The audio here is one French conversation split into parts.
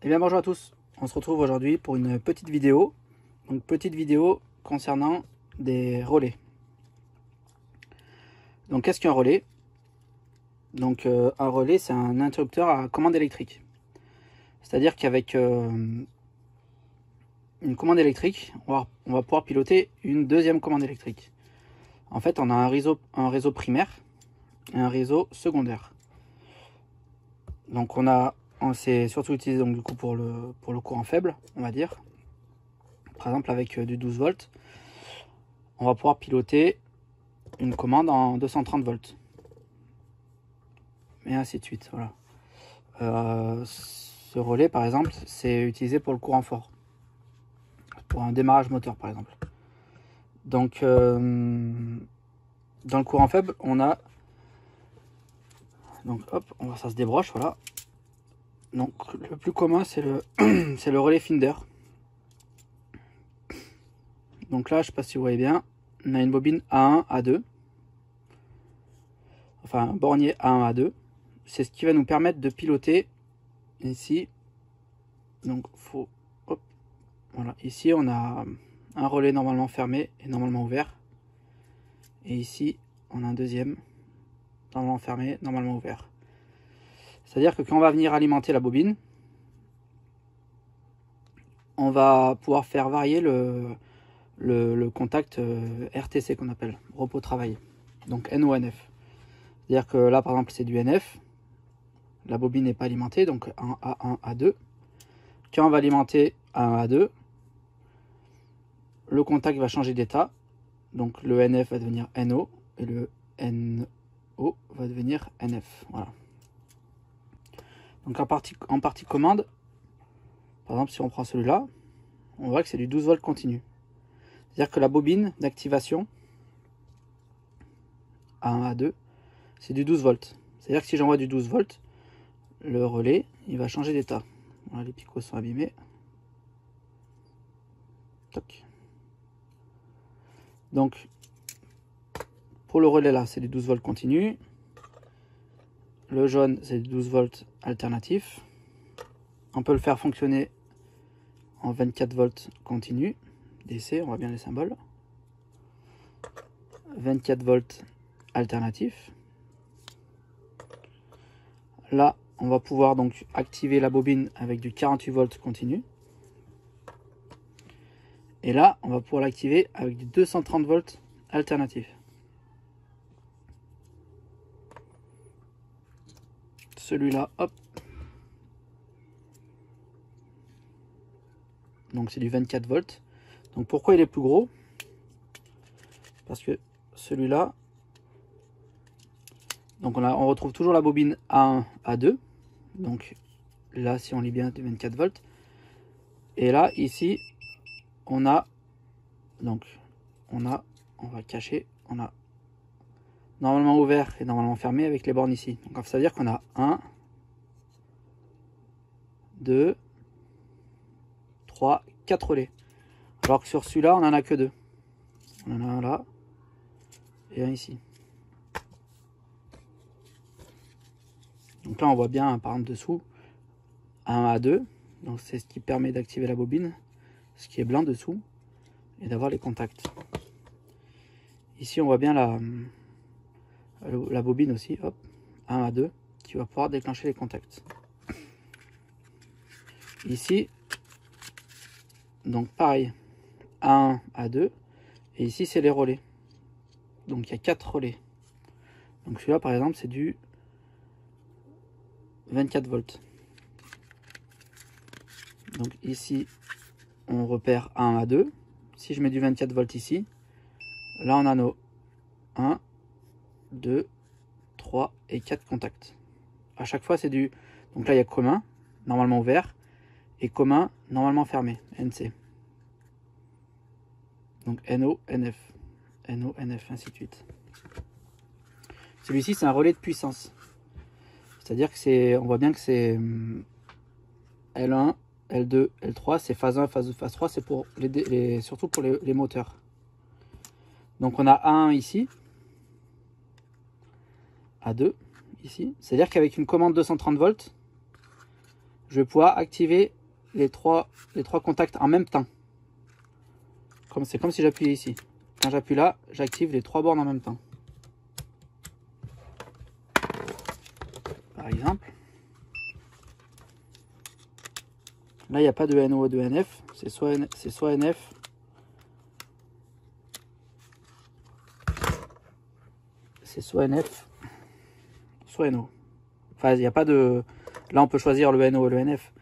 Eh bien bonjour à tous, on se retrouve aujourd'hui pour une petite vidéo. Donc petite vidéo concernant des relais. Donc qu'est-ce qu'un relais? Donc un relais, c'est un interrupteur à commande électrique. C'est-à-dire qu'avec une commande électrique, on va pouvoir piloter une deuxième commande électrique. En fait, on a un réseau primaire et un réseau secondaire. Donc on s'est surtout utilisé donc, du coup pour le courant faible, on va dire. Par exemple avec du 12 volts, on va pouvoir piloter une commande en 230 volts. Et ainsi de suite, voilà. Ce relais par exemple, c'est utilisé pour le courant fort. Pour un démarrage moteur par exemple. Donc dans le courant faible, on a... Donc hop, on va ça se débroche, voilà. Donc le plus commun c'est le c'est le relais Finder. Donc là, je sais pas si vous voyez bien, on a une bobine A1, A2. Enfin, un bornier A1, A2. C'est ce qui va nous permettre de piloter ici. Donc faut... Hop, voilà, ici on a un relais normalement fermé et normalement ouvert. Et ici, on a un deuxième, normalement fermé, normalement ouvert. C'est-à-dire que quand on va venir alimenter la bobine, on va pouvoir faire varier le contact RTC qu'on appelle, repos travail. Donc NO-NF. C'est-à-dire que là, par exemple, c'est du NF. La bobine n'est pas alimentée, donc un A1, A2. Quand on va alimenter un A2, le contact va changer d'état. Donc le NF va devenir NO et le NO va devenir NF. Voilà. Donc en partie commande, par exemple si on prend celui-là, on voit que c'est du 12 volts continu. C'est-à-dire que la bobine d'activation A1, A2, c'est du 12 volts. C'est-à-dire que si j'envoie du 12 volts, le relais, il va changer d'état. Voilà, les picots sont abîmés. Toc. Donc, pour le relais là, c'est du 12 volts continu. Le jaune, c'est du 12 volts alternatif. On peut le faire fonctionner en 24 volts continu. DC, on voit bien les symboles. 24 volts alternatif. Là, on va pouvoir donc activer la bobine avec du 48 volts continu. Et là, on va pouvoir l'activer avec du 230 volts alternatif. Celui-là, hop. Donc c'est du 24 volts. Donc pourquoi il est plus gros? Parce que celui-là, donc on retrouve toujours la bobine A1, A2. Donc là, si on lit bien, du 24 volts. Et là, ici, on a, donc, on va cacher, on a normalement ouvert et normalement fermé avec les bornes ici. Donc ça veut dire qu'on a 1, 2, 3, 4 relais. Alors que sur celui-là, on n'en a que 2. On en a un là et un ici. Donc là, on voit bien, par exemple, dessous, un A2. Donc c'est ce qui permet d'activer la bobine, ce qui est blanc dessous, et d'avoir les contacts. Ici, on voit bien la bobine aussi, hop, un A2, qui va pouvoir déclencher les contacts. Ici, donc pareil, A1, A2, et ici c'est les relais. Donc il y a 4 relais. Donc celui-là par exemple c'est du 24 volts. Donc ici on repère A1, A2. Si je mets du 24 volts ici, là on a nos 1, 2, 3 et 4 contacts. À chaque fois c'est du... Donc là il y a commun, normalement ouvert, et commun, normalement fermé, NC. Donc NO, NF, NO, NF, ainsi de suite. Celui-ci c'est un relais de puissance. C'est-à-dire que c'est, on voit bien que c'est L1, L2, L3, c'est phase 1, phase 2, phase 3, c'est pour surtout pour les moteurs. Donc on a A1 ici, A2 ici. C'est-à-dire qu'avec une commande 230 volts, je vais pouvoir activer les trois contacts en même temps. C'est comme si j'appuyais ici. Quand j'appuie là, j'active les 3 bornes en même temps. Par exemple. Là, il n'y a pas de NO ou de NF. C'est soit NF. C'est soit NF, soit NO. Enfin, il n'y a pas de... Là, on peut choisir le NO ou le NF.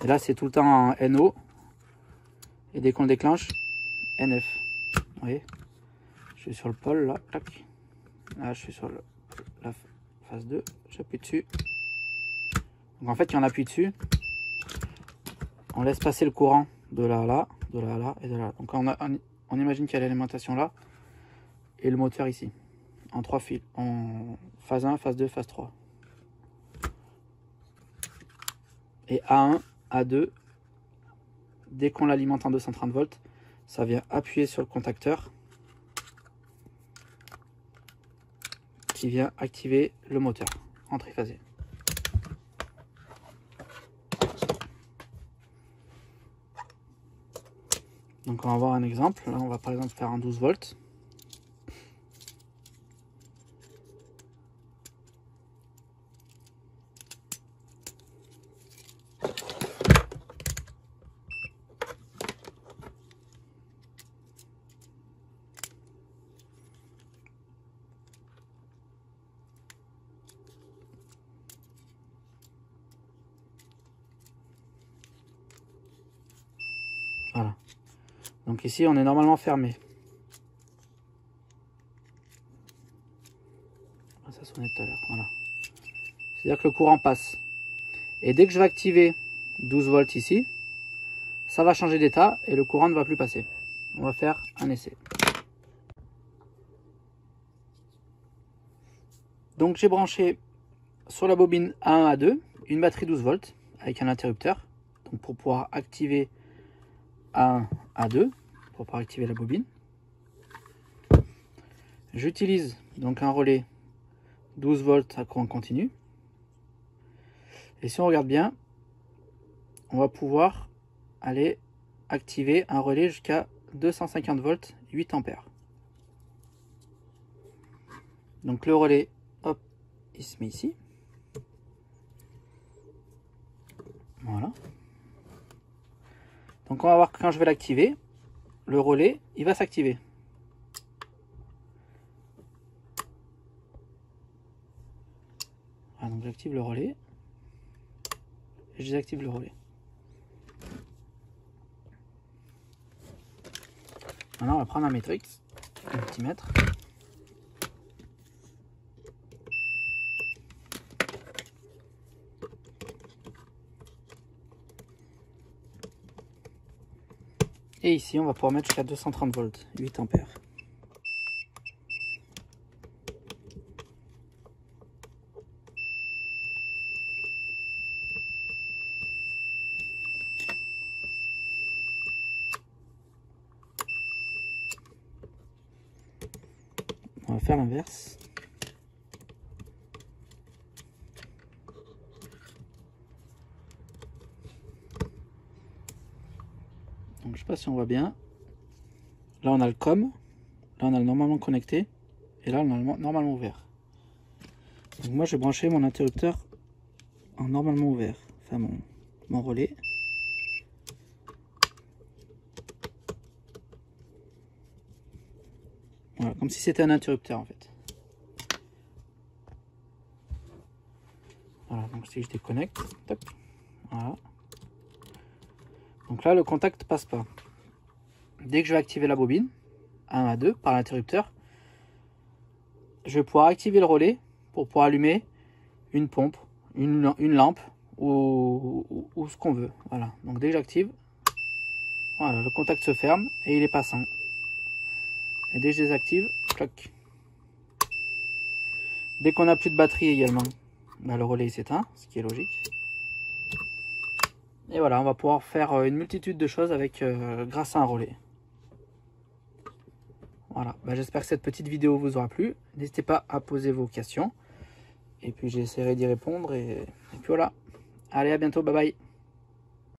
Et là, c'est tout le temps en NO. Et dès qu'on le déclenche, NF. Vous voyez? Je suis sur le pôle, là. Clac. Là, je suis sur la phase 2. J'appuie dessus. Donc, en fait, quand on appuie dessus, on laisse passer le courant de là à là, de là à là et de là. Donc, on imagine qu'il y a l'alimentation là. Et le moteur ici. En 3 fils. En phase 1, phase 2, phase 3. Et A1, A2, dès qu'on l'alimente en 230 volts, ça vient appuyer sur le contacteur qui vient activer le moteur en triphasé. Donc on va voir un exemple. Là, on va par exemple faire un 12 volts. Voilà. Donc ici, on est normalement fermé. Ça sonnait tout à l'heure. Voilà. C'est-à-dire que le courant passe. Et dès que je vais activer 12 volts ici, ça va changer d'état et le courant ne va plus passer. On va faire un essai. Donc j'ai branché sur la bobine A1, A2 une batterie 12 volts avec un interrupteur. Donc pour pouvoir activer A1, A2, pour pouvoir activer la bobine. J'utilise donc un relais 12 volts à courant continu. Et si on regarde bien, on va pouvoir aller activer un relais jusqu'à 250 volts, 8 ampères. Donc le relais, hop, il se met ici. Voilà. Donc on va voir que quand je vais l'activer, le relais, il va s'activer. Voilà, donc j'active le relais. Et je désactive le relais. Maintenant on va prendre un Matrix, un multimètre. Et ici, on va pouvoir mettre jusqu'à 230 volts, 8 ampères. On va faire l'inverse. Donc je sais pas si on voit bien. Là on a le COM, là on a le normalement connecté, et là on a le normalement ouvert. Donc moi j'ai branché mon interrupteur en normalement ouvert, enfin mon relais. Voilà, comme si c'était un interrupteur en fait. Voilà, donc si je déconnecte, tac, voilà. Donc là le contact passe pas. Dès que je vais activer la bobine, 1 à 2 par l'interrupteur, je vais pouvoir activer le relais pour pouvoir allumer une pompe, une lampe ou ce qu'on veut. Voilà, donc dès que j'active, voilà, le contact se ferme et il est passant. Et dès que je désactive, clac. Dès qu'on n'a plus de batterie également, bah, le relais s'éteint, ce qui est logique. Et voilà, on va pouvoir faire une multitude de choses avec grâce à un relais. Voilà, bah, j'espère que cette petite vidéo vous aura plu. N'hésitez pas à poser vos questions. Et puis j'essaierai d'y répondre. Et puis voilà. Allez, à bientôt, bye bye.